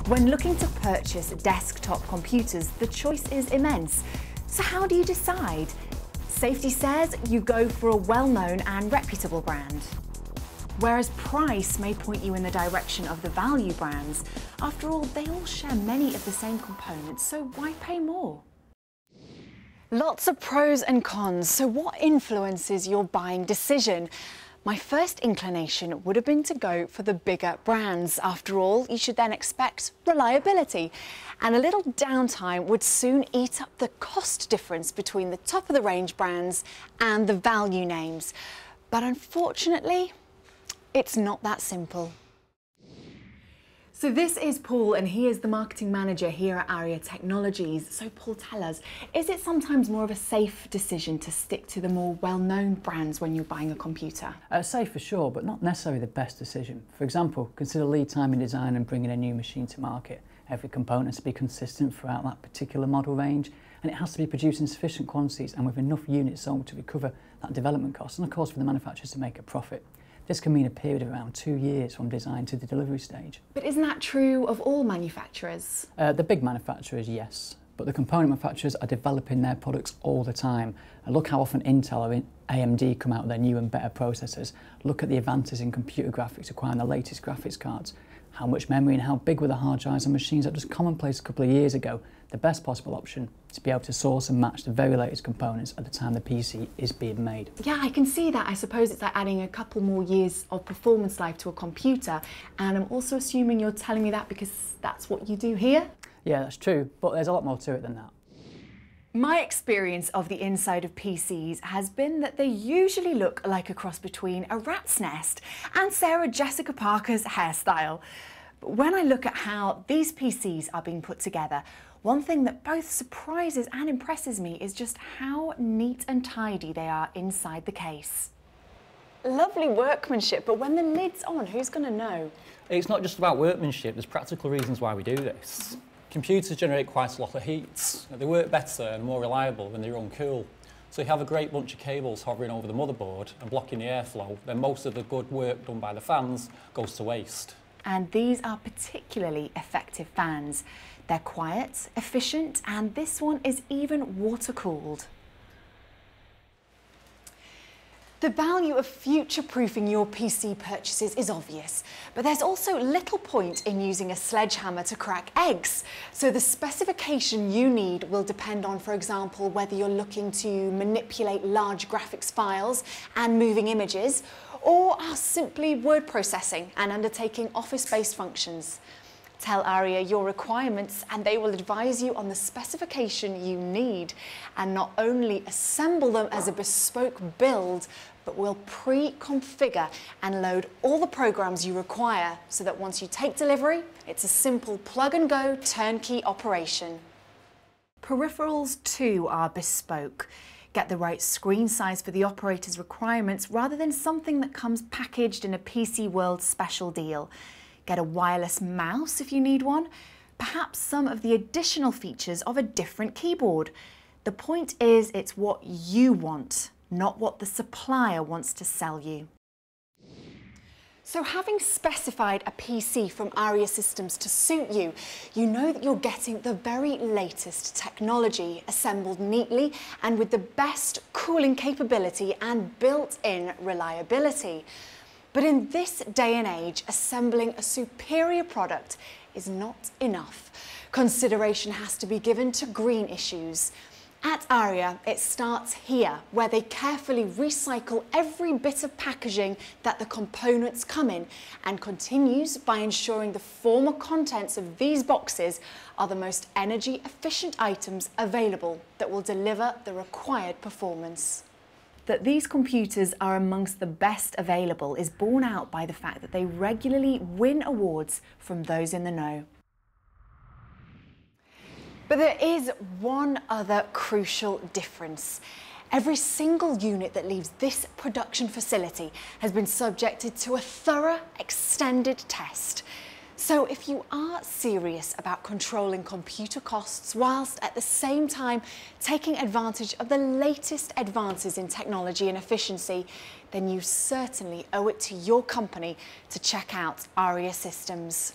When looking to purchase desktop computers, the choice is immense. So how do you decide? Safety says you go for a well-known and reputable brand, whereas price may point you in the direction of the value brands. After all, they all share many of the same components, so why pay more? Lots of pros and cons, so what influences your buying decision? My first inclination would have been to go for the bigger brands. After all, you should then expect reliability. And a little downtime would soon eat up the cost difference between the top of the range brands and the value names. But unfortunately, it's not that simple. So this is Paul, and he is the marketing manager here at Aria Technologies. So Paul, tell us, is it sometimes more of a safe decision to stick to the more well-known brands when you're buying a computer? Safe for sure, but not necessarily the best decision. For example, consider lead time in design and bringing a new machine to market. Every component has to be consistent throughout that particular model range, and it has to be produced in sufficient quantities and with enough units sold to recover that development cost, and of course for the manufacturers to make a profit. This can mean a period of around 2 years from design to the delivery stage. But isn't that true of all manufacturers? The big manufacturers, yes. But the component manufacturers are developing their products all the time. And look how often Intel or AMD come out with their new and better processors. Look at the advances in computer graphics requiring the latest graphics cards. How much memory and how big were the hard drives on machines that was commonplace a couple of years ago. The best possible option is to be able to source and match the very latest components at the time the PC is being made. Yeah, I can see that. I suppose it's like adding a couple more years of performance life to a computer. And I'm also assuming you're telling me that because that's what you do here? Yeah, that's true, but there's a lot more to it than that. My experience of the inside of PCs has been that they usually look like a cross between a rat's nest and Sarah Jessica Parker's hairstyle. But when I look at how these PCs are being put together, one thing that both surprises and impresses me is just how neat and tidy they are inside the case. Lovely workmanship, but when the lid's on, who's going to know? It's not just about workmanship, there's practical reasons why we do this. Computers generate quite a lot of heat. They work better and more reliable when they're uncooled. So if you have a great bunch of cables hovering over the motherboard and blocking the airflow, then most of the good work done by the fans goes to waste. And these are particularly effective fans. They're quiet, efficient, and this one is even water-cooled. The value of future-proofing your PC purchases is obvious, but there's also little point in using a sledgehammer to crack eggs. So the specification you need will depend on, for example, whether you're looking to manipulate large graphics files and moving images, or are simply word processing and undertaking office-based functions. Tell Aria your requirements and they will advise you on the specification you need, and not only assemble them as a bespoke build, but will pre-configure and load all the programs you require so that once you take delivery, it's a simple plug-and-go turnkey operation. Peripherals too are bespoke. Get the right screen size for the operator's requirements rather than something that comes packaged in a PC World special deal. Get a wireless mouse if you need one, perhaps some of the additional features of a different keyboard. The point is, it's what you want, not what the supplier wants to sell you. So having specified a PC from Aria Systems to suit you, you know that you're getting the very latest technology, assembled neatly and with the best cooling capability and built-in reliability. But in this day and age, assembling a superior product is not enough. Consideration has to be given to green issues. At Aria, it starts here, where they carefully recycle every bit of packaging that the components come in, and continues by ensuring the former contents of these boxes are the most energy efficient items available that will deliver the required performance. That these computers are amongst the best available is borne out by the fact that they regularly win awards from those in the know. But there is one other crucial difference. Every single unit that leaves this production facility has been subjected to a thorough, extended test. So if you are serious about controlling computer costs whilst at the same time taking advantage of the latest advances in technology and efficiency, then you certainly owe it to your company to check out Aria Systems.